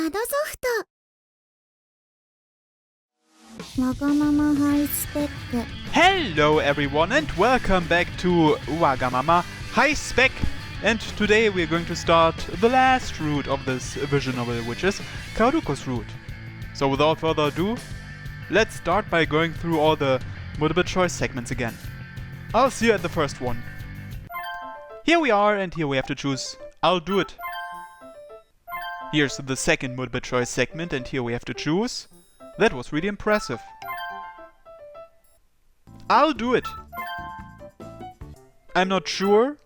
カードソフト。Wagamama High Spec. Hello everyone and welcome back to Wagamama High Spec. And today we're going to start the last route of this visual novel, which is Kaoruko's route. So without further ado, let's start by going through all the multiple choice segments again. I'll see you at the first one. Here we are, and here we have to choose I'll do it. Here's the second multiple choice segment, and here we have to choose. That was really impressive. I'll do it. I'm not sure.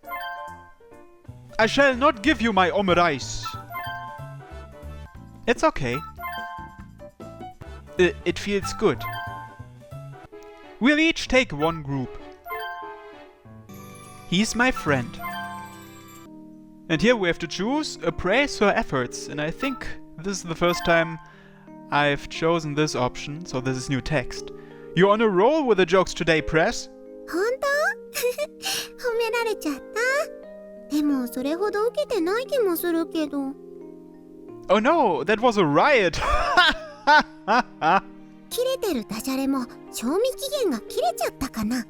I shall not give you my omerice. It's okay. It feels good. We'll each take one group. He's my friend. And here we have to choose praise her efforts, and I think this is the first time I've chosen this option, so this is new text. You're on a roll with the jokes today, Press. 本当？褒められちゃった。でもそれほど受けてない気もするけど。Oh no, that was a riot. 切れてるダジャレも賞味期限が切れちゃったかな。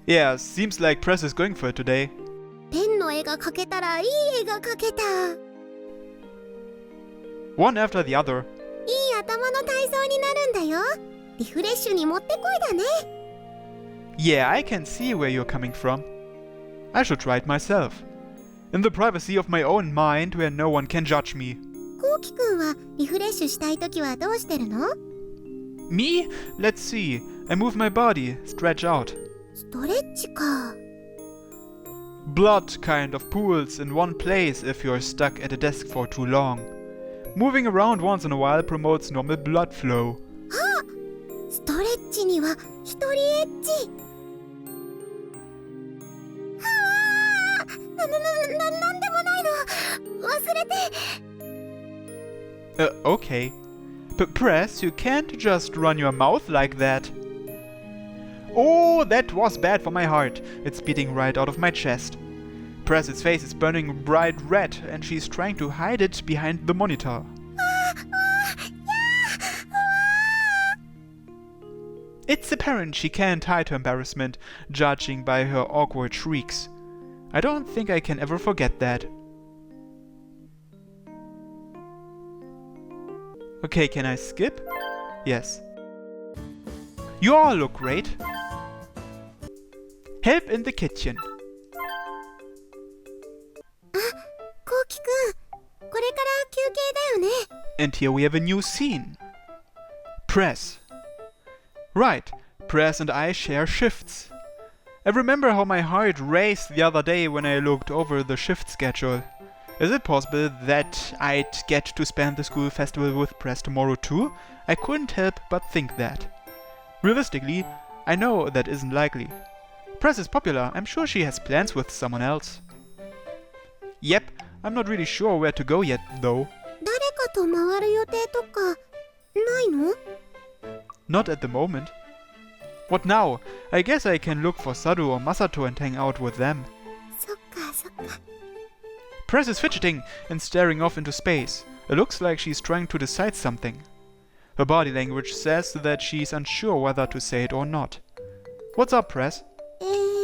Yeah, seems like Press is going for it today. ペンの絵が描けたらいい絵が描けた。One after the other. いい頭の体操になるんだよ。リフレッシュにもってこいだね。Yeah, I can see where you're coming from. I should try it myself. In the privacy of my own mind where no one can judge me. こうきくんはリフレッシュしたいときはどうしてるの？ Me? Let's see. I move my body, stretch out. ストレッチか。Blood kind of pools in one place if you're stuck at a desk for too long. Moving around once in a while promotes normal blood flow. あ！ストレッチには一人エッチ。なんでもないの。忘れて。Okay. Press, you can't just run your mouth like that. Oh, that was bad for my heart. It's beating right out of my chest. Press's face is burning bright red, and she's trying to hide it behind the monitor. It's apparent she can't hide her embarrassment, judging by her awkward shrieks. I don't think I can ever forget that. Okay, can I skip? Yes. You all look great. Help in the kitchen. あ、こうきくん、これから休憩だよね。And here we have a new scene. Press. Right, Press and I share shifts. I remember how my heart raced the other day when I looked over the shift schedule. Is it possible that I'd get to spend the school festival with Press tomorrow too? I couldn't help but think that. Realistically, I know that isn't likely. Press is popular, I'm sure she has plans with someone else. Yep, I'm not really sure where to go yet though. 誰かと回る予定とかないの？ Not at the moment. What now? I guess I can look for Sadu or Masato and hang out with them. そっかそっか。Press is fidgeting and staring off into space. It looks like she's trying to decide something. Her body language says that she's unsure whether to say it or not. What's up, Press? ね。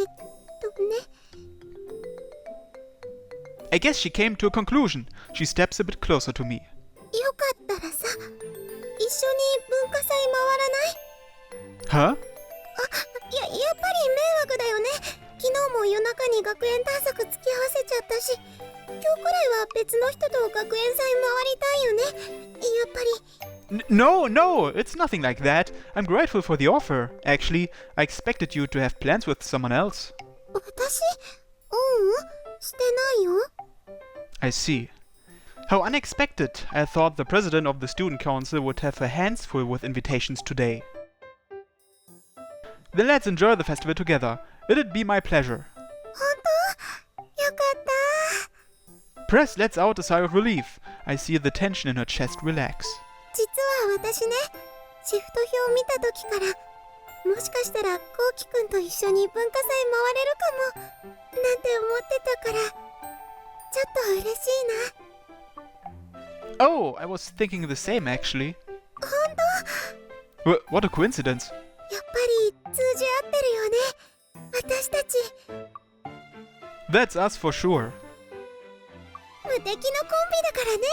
I guess she came to a conclusion. She steps a bit closer to me. よかったらさ、一緒に文化祭回らない？ Huh? やっぱり迷惑だよね。昨日も夜中に学園探索付き合わせちゃったし、今日くらいは別の人と学園祭回りたいよね。やっぱり。No, it's nothing like that. I'm grateful for the offer. Actually, I expected you to have plans with someone else. 私？してないよ。I see. How unexpected. I thought the president of the student council would have her hands full with invitations today. Then let's enjoy the festival together. It'd be my pleasure. 本当？よかった。 Press lets out a sigh of relief. I see the tension in her chest relax. 実は私ね、シフト表を見た時から、もしかしたらこうきくんと一緒に文化祭回れるかもなんて思ってたから、ちょっと嬉しいな。Oh, I was thinking the same actually. 本当 What a coincidence. やっぱり通じ合ってるよね私たち That's us for sure. 無敵のコンビだからね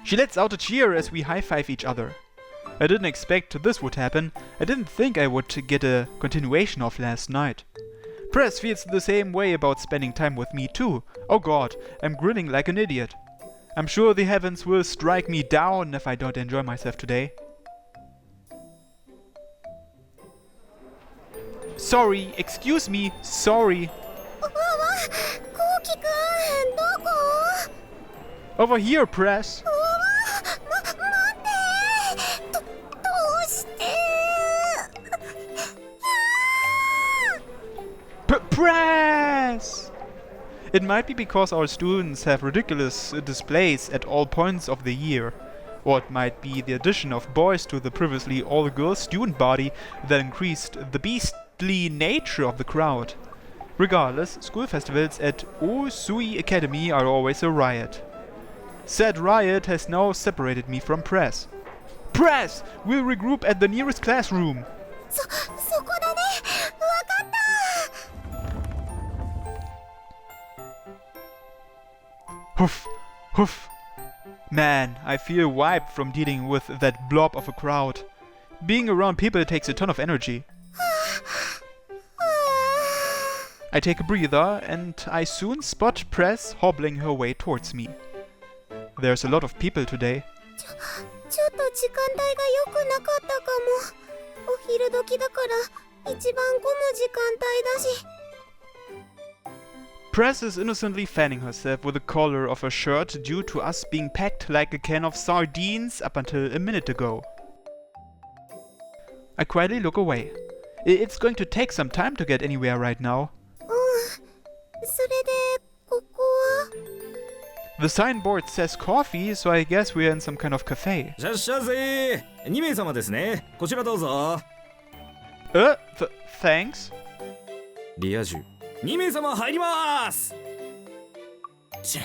She lets out a cheer as we high-five each other. I didn't expect this would happen. I didn't think I would get a continuation of last night. Press feels the same way about spending time with me too. Oh god, I'm grinning like an idiot. I'm sure the heavens will strike me down if I don't enjoy myself today. Sorry, excuse me, sorry. わわこうきくんどこ Over here, Press. うわ待ってどうして Press! It might be because our students have ridiculous displays at all points of the year. Or it might be the addition of boys to the previously all-girls student body that increased the beastly nature of the crowd. Regardless, school festivals at Osui Academy are always a riot. Said riot has now separated me from Press. Press! We'll regroup at the nearest classroom! そこだねわかった Hoof! Hoof! Man, I feel wiped from dealing with that blob of a crowd. Being around people takes a ton of energy. I take a breather and I soon spot Press hobbling her way towards me. There's a lot of people today. ちょっと時間帯が良くなかったかもお昼時だから一番混む時間帯だし Press is innocently fanning herself with the collar of her shirt due to us being packed like a can of sardines up until a minute ago. I quietly look away. It's going to take some time to get anywhere right now. それでここは The signboard says coffee, so I guess we're in some kind of cafe. いらっしゃいませ2名様ですねこちらどうぞ Thanks? リア充2名様入りますしゃ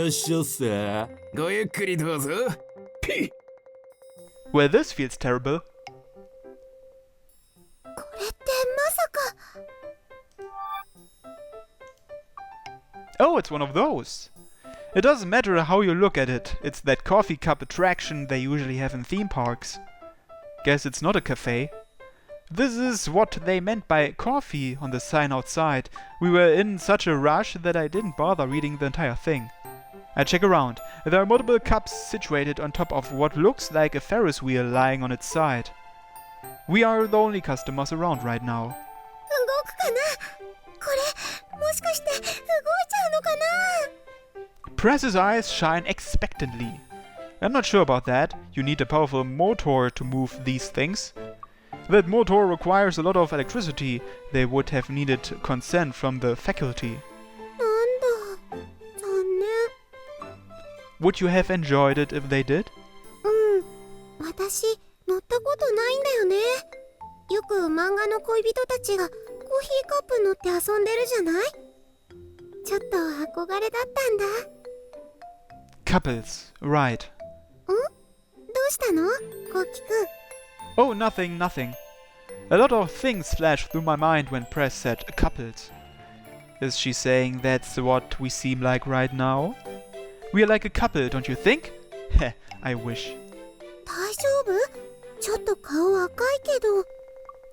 っしゃさごゆっくりどうぞピッ Well, this feels terrible. これってまさか Oh, it's one of those. It doesn't matter how you look at it, it's that coffee cup attraction they usually have in theme parks. Guess it's not a cafe. This is what they meant by coffee on the sign outside. We were in such a rush that I didn't bother reading the entire thing. I check around. There are multiple cups situated on top of what looks like a Ferris wheel lying on its side. We are the only customers around right now. 動くかなこれもしかして動いちゃうのかな Press's eyes shine expectantly. I'm not sure about that. You need a powerful motor to move these things. That motor requires a lot of electricity. They would have needed consent from the faculty. なんだ残念 Would you have enjoyed it if they did? 私乗ったことないんだよねよく漫画の恋人たちがコーヒーカップ乗って遊んでるじゃないちょっと憧れだったんだ Couples, right. どうしたのコウキくん Oh, nothing. A lot of things flashed through my mind when Press said couples. Is she saying that's what we seem like right now? We are like a couple, don't you think? Heh, I wish. 大丈夫ちょっと顔赤いけど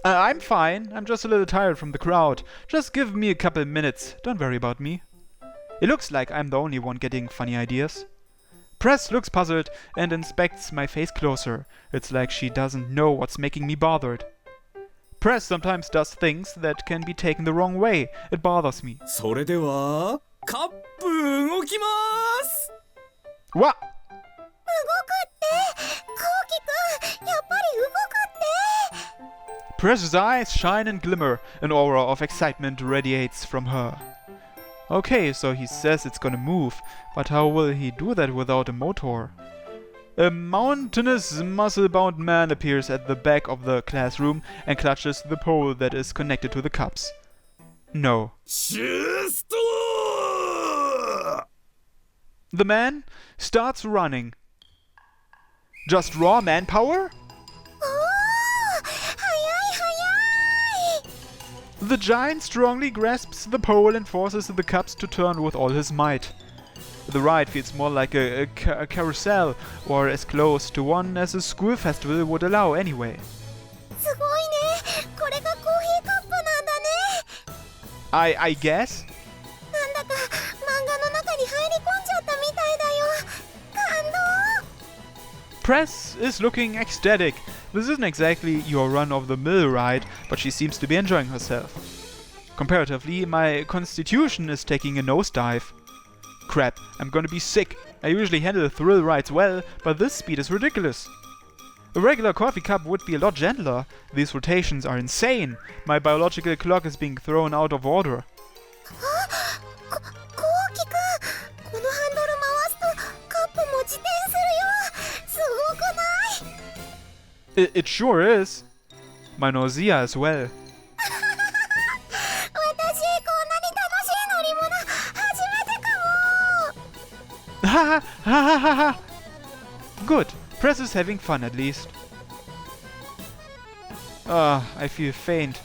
I'm fine. I'm just a little tired from the crowd. Just give me a couple minutes. Don't worry about me. It looks like I'm the only one getting funny ideas. Press looks puzzled and inspects my face closer. It's like she doesn't know what's making me bothered. Press sometimes does things that can be taken the wrong way. It bothers me. それではカップ動きます What? 動くってコウキくんやっぱり動くって Press's eyes shine and glimmer. An aura of excitement radiates from her. Okay, so he says it's gonna move, but how will he do that without a motor? A mountainous, muscle-bound man appears at the back of the classroom and clutches the pole that is connected to the cups. No. シュースト The man starts running. Just raw manpower? おー、早い早い。 The giant strongly grasps the pole and forces the cups to turn with all his might. The ride feels more like a carousel, or as close to one as a school festival would allow anyway. すごいね。これがコーヒーカップなんだね。I guess? なんだか漫画の中に入り込んじゃったみたいだよ。感動。 Press is looking ecstatic. This isn't exactly your run-of-the-mill ride, but she seems to be enjoying herself. Comparatively, my constitution is taking a nosedive. Crap, I'm gonna be sick. I usually handle thrill rides well, but this speed is ridiculous. A regular coffee cup would be a lot gentler. These rotations are insane. My biological clock is being thrown out of order. こうきくん、このハンドル回すとカップも自転するよ。すごくない？ It sure is. My nausea as well. 私こんなに楽しい乗り物初めてかも。 Ha ha ha ha ha! Good. Press is having fun at least. I feel faint.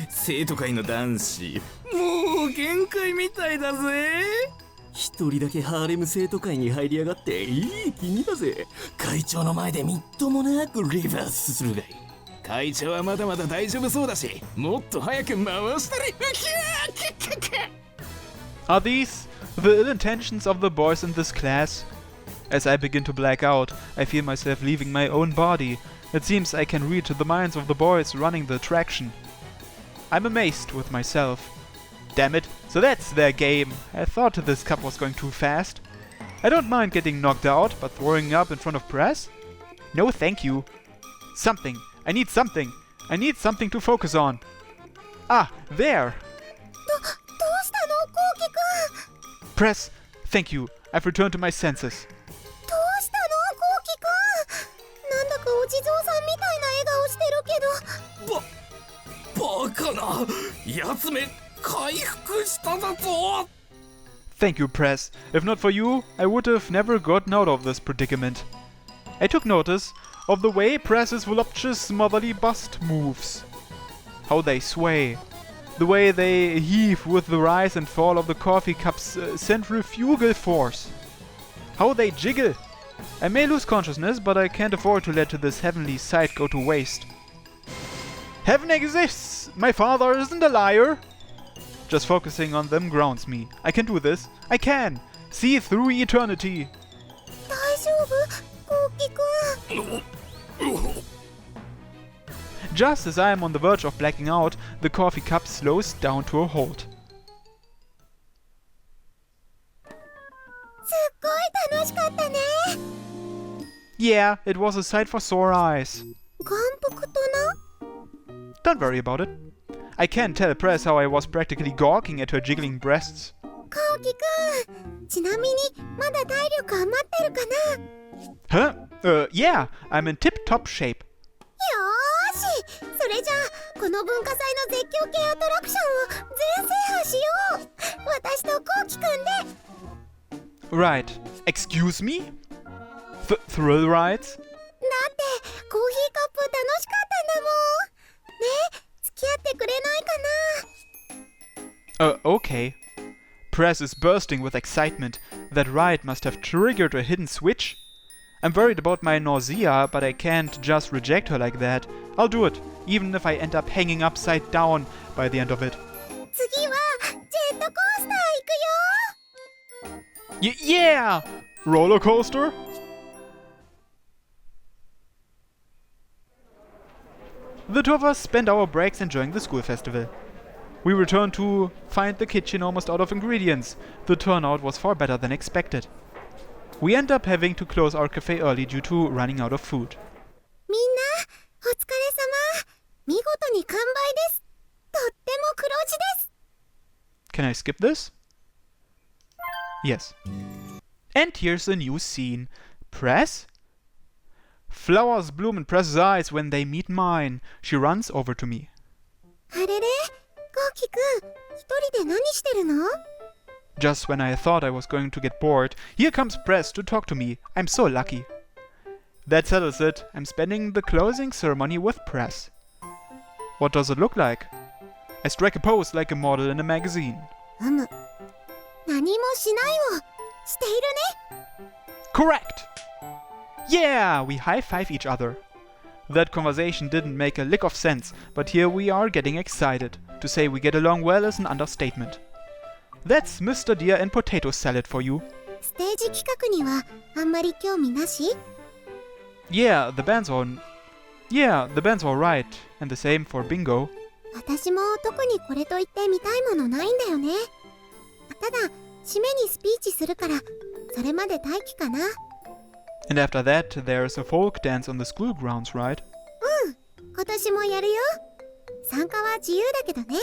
生徒会の男子、もう限界みたいだぜ。一人だけハーレム生徒会に入りやがっていい気味だぜ。会長の前でみっともなくリバースするがいい。会長はまだまだ大丈夫そうだし、もっと早く回したり。 Are these the ill intentions of the boys in this class? As I begin to black out, I feel myself leaving my own body. It seems I can read the minds of the boys running the attraction. I'm amazed with myself. Damn it, so that's their game. I thought this cup was going too fast. I don't mind getting knocked out, but throwing up in front of press? No thank you. Something. I need something. I need something to focus on. Ah, there! どうしたの、こうきくん。 Press, thank you. I've returned to my senses. どうしたの、こうきくん。なんだかお地蔵さんみたいな笑顔してるけど。バカなやつめ、回復しただぞ。 Thank you, Press. If not for you, I would have never gotten out of this predicament. I took notice of the way Press's voluptuous motherly bust moves. How they sway. The way they heave with the rise and fall of the coffee cup's centrifugal force. How they jiggle. I may lose consciousness, but I can't afford to let this heavenly sight go to waste. Heaven exists! My father isn't a liar! Just focusing on them grounds me. I can do this. I can! See through eternity! 大丈夫、こうきくん。 Just as I am on the verge of blacking out, the coffee cup slows down to a halt. すっごい楽しかったね。 Yeah, it was a sight for sore eyes. 眼福とな。 Don't worry about it. I can't tell Press how I was practically gawking at her jiggling breasts. こうきくん、ちなみにまだ体力余ってるかな。 Huh? Yeah, I'm in tip-top shape. よーし、それじゃあこの文化祭の絶叫系アトラクションを全制覇しよう。私とこうきくんで。 Right. Excuse me? Thrill rides? だってコーヒーカップ楽しかったんだもん。ね、付き合ってくれないかな。 Okay. Press is bursting with excitement. That ride must have triggered a hidden switch. I'm worried about my nausea, but I can't just reject her like that. I'll do it, even if I end up hanging upside down by the end of it. 次はジェットコースター行くよ。 Yeah! Roller coaster? The two of us spend our breaks enjoying the school festival. We return to find the kitchen almost out of ingredients. The turnout was far better than expected. We end up having to close our cafe early due to running out of food. みんなお疲れ様。見事に完売です。とっても黒字です。 Can I skip this? Yes. And here's a new scene. Press? Flowers bloom in Press's eyes when they meet mine. She runs over to me. あれれ、コウキくん、一人で何してるの？ Just when I thought I was going to get bored, here comes Press to talk to me. I'm so lucky. That settles it. I'm spending the closing ceremony with Press. What does it look like? I strike a pose like a model in a magazine. 何もしないをしているね。 Correct! Yeah, we high-five each other. That conversation didn't make a lick of sense, but here we are getting excited. To say we get along well is an understatement. That's Mr. Deer and potato salad for you. ステージ企画にはあんまり興味なし？ Yeah, the band's alright. And the same for bingo. 私も特にこれといって見たいものないんだよね。ただ、締めにスピーチするから、それまで待機かな。And after that, there's a folk dance on the school grounds, right? 今年もやるよ。参加は自由だけどね。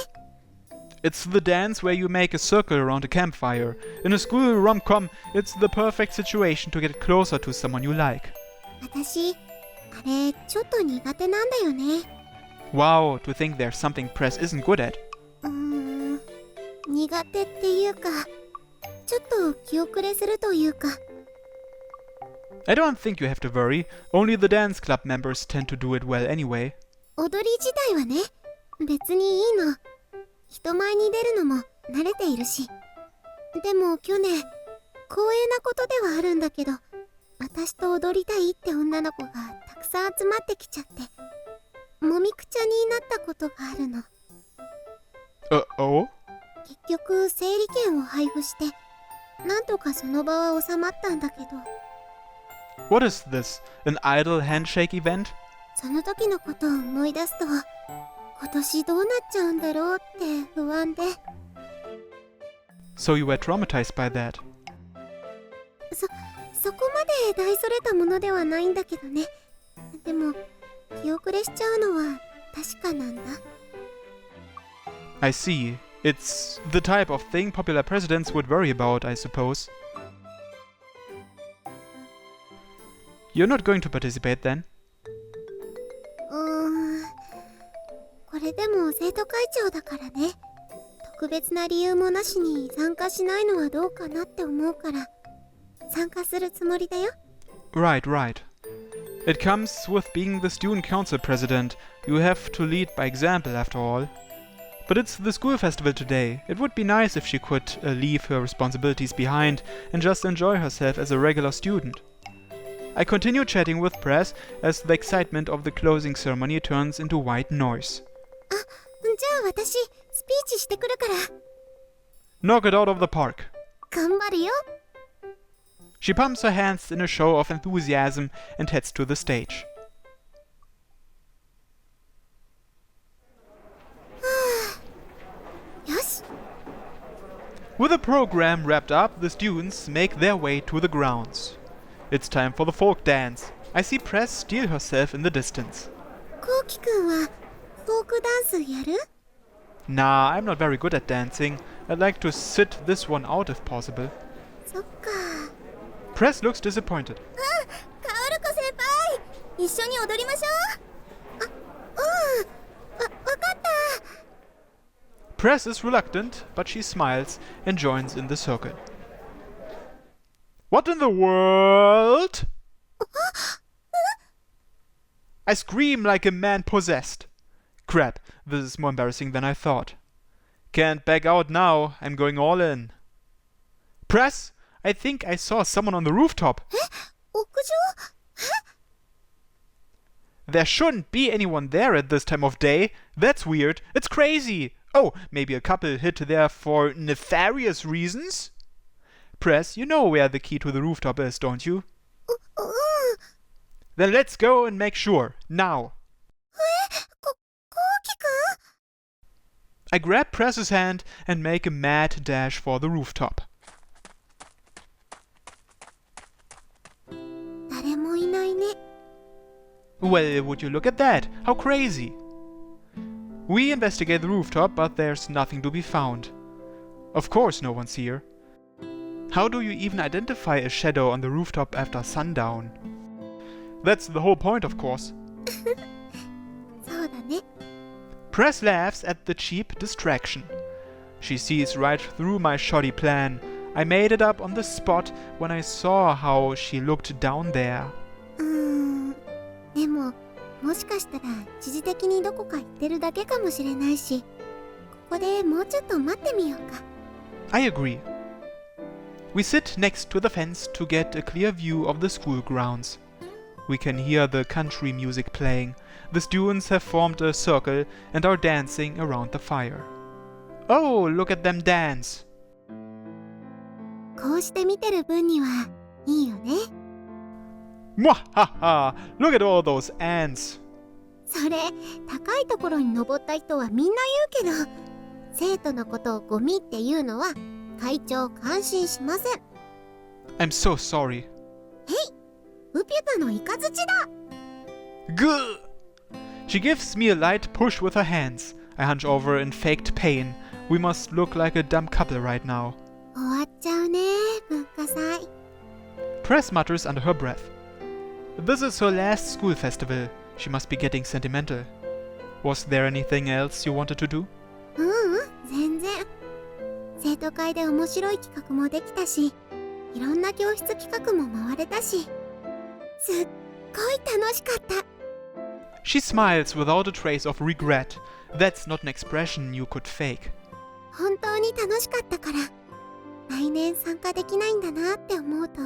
It's the dance where you make a circle around a campfire. In a school rom-com, it's the perfect situation to get closer to someone you like. 私、あれ、ちょっと苦手なんだよね。Wow, to think there's something Press isn't good at. 苦手っていうか、ちょっと気遅れするというか。I don't think you have to worry. Only the dance club members tend to do it well anyway. 踊り自体はね、別にいいの。人前に出るのも慣れているし。でも去年、光栄なことではあるんだけど、私と踊りたいって女の子がたくさん集まってきちゃって、もみくちゃになったことがあるの。Uh-oh? 結局、整理券を配布して、なんとかその場は収まったんだけど。What is this? An idle handshake event? その時のことを思い出すと、今年どうなっちゃうんだろうって不安で。So you were traumatized by that? そこまで大それたものではないんだけどね。でも、気遅れしちゃうのは確かなんだ。I see. It's the type of thing popular presidents would worry about, I suppose. You're not going to participate then? これでも生徒会長だからね。特別な理由もなしに参加しないのはどうかなって思うから、参加するつもりだよ。Right, right. It comes with being the student council president. You have to lead by example, after all. But it's the school festival today. It would be nice if she could leave her responsibilities behind and just enjoy herself as a regular student. I continue chatting with Press as the excitement of the closing ceremony turns into white noise. じゃあ私、スピーチしてくるから。Knock it out of the park. 頑張るよ。She pumps her hands in a show of enthusiasm and heads to the stage. With the program wrapped up, the students make their way to the grounds. It's time for the folk dance. I see Press steel herself in the distance. こうきくんはフォークダンスやる？ Nah, I'm not very good at dancing. I'd like to sit this one out if possible. そっか。Press looks disappointed. カオルコ先輩、一緒に踊りましょう。わかった。Press is reluctant, but she smiles and joins in the circle. What in the world? I scream like a man possessed. Crap, this is more embarrassing than I thought. Can't back out now, I'm going all in. Press, I think I saw someone on the rooftop. 屋上？ There shouldn't be anyone there at this time of day. That's weird. It's crazy. Oh, maybe a couple hid there for nefarious reasons? Press, you know where the key to the rooftop is, don't you? Then let's go and make sure. Now. こうきくん？ I grab Press's hand and make a mad dash for the rooftop. 誰もいないね。 Well, would you look at that? How crazy. We investigate the rooftop, but there's nothing to be found. Of course no one's here. How do you even identify a shadow on the rooftop after sundown? That's the whole point, of course. そうだね。 Press laughs at the cheap distraction. She sees right through my shoddy plan. I made it up on the spot when I saw how she looked down there. でも、もしかしたら一時的にどこか行ってるだけかもしれないし、ここでもうちょっと待ってみようか。I agree. We sit next to the fence to get a clear view of the school grounds. We can hear the country music playing. The students have formed a circle and are dancing around the fire. Oh, look at them dance! こうして見てる分にはいいよね。Mwahaha! Look at all those ants! それ、高いところに登った人はみんな言うけど、生徒のことをゴミっていうのは会長感心しません。I'm so sorry. ウピュタのイカズチだ。 Gah! She gives me a light push with her hands. I hunch over in faked pain. We must look like a dumb couple right now. 終わっちゃうね、文化祭。Press mutters under her breath. This is her last school festival. She must be getting sentimental. Was there anything else you wanted to do? 全然。生徒会で面白い企画もできたし、いろんな教室企画も回れたし、すっごい楽しかった。She smiles without a trace of regret. That's not an expression you could fake. 本当に楽しかったから、来年参加できないんだなって思うと、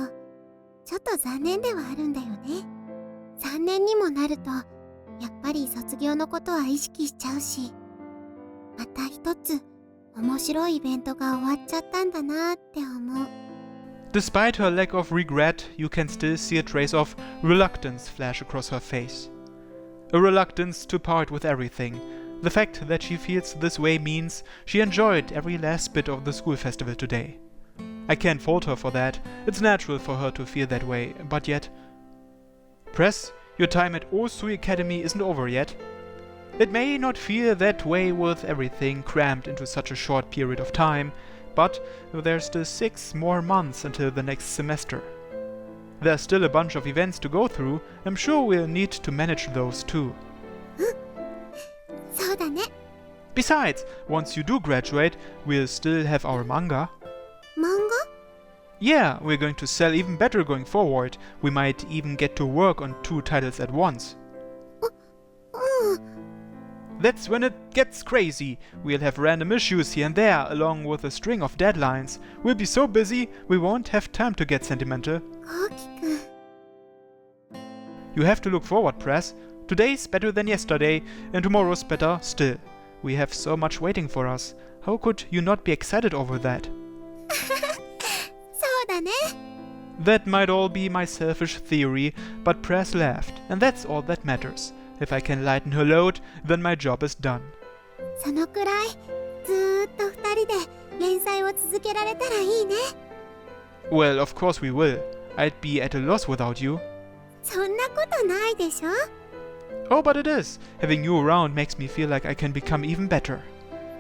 ちょっと残念ではあるんだよね。3年にもなると、やっぱり卒業のことは意識しちゃうし、また一つ面白いイベントが終わっちゃったんだなって思う。Despite her lack of regret, you can still see a trace of reluctance flash across her face. A reluctance to part with everything. The fact that she feels this way means she enjoyed every last bit of the school festival today. I can't fault her for that. It's natural for her to feel that way, but yet... Press, your time at Osui Academy isn't over yet. It may not feel that way with everything crammed into such a short period of time, but there's still 6 more months until the next semester. There's still a bunch of events to go through. I'm sure we'll need to manage those too. そうだね。 Besides, once you do graduate, we'll still have our manga. 漫画？ Yeah, we're going to sell even better going forward. We might even get to work on 2 titles at once. That's when it gets crazy. We'll have random issues here and there, along with a string of deadlines. We'll be so busy, we won't have time to get sentimental. こうきくん。 You have to look forward, Press. Today's better than yesterday, and tomorrow's better still. We have so much waiting for us. How could you not be excited over that? そうだね。 That might all be my selfish theory, but Press laughed, and that's all that matters. If I can lighten her load, then my job is done. そのくらい、ずーっと二人で連載を続けられたらいいね。 Well, of course we will. I'd be at a loss without you. そんなことないでしょ。 Oh, but it is. Having you around makes me feel like I can become even better.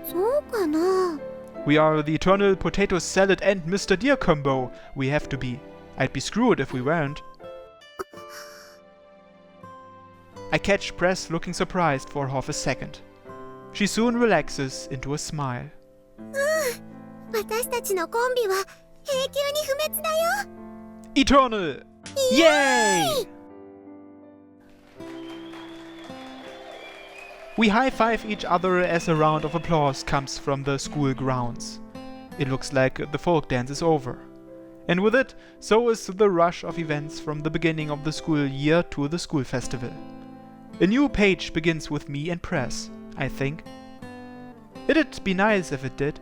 そうかな。 We are the eternal potato salad and Mr. Deer combo. We have to be. I'd be screwed if we weren't. I catch Press looking surprised for half a second. She soon relaxes into a smile. 私たちのコンビは永久に不滅だよ。 Eternal! Yay! We high-five each other as a round of applause comes from the school grounds. It looks like the folk dance is over. And with it, so is the rush of events from the beginning of the school year to the school festival. A new page begins with me and Press, I think. It'd be nice if it did.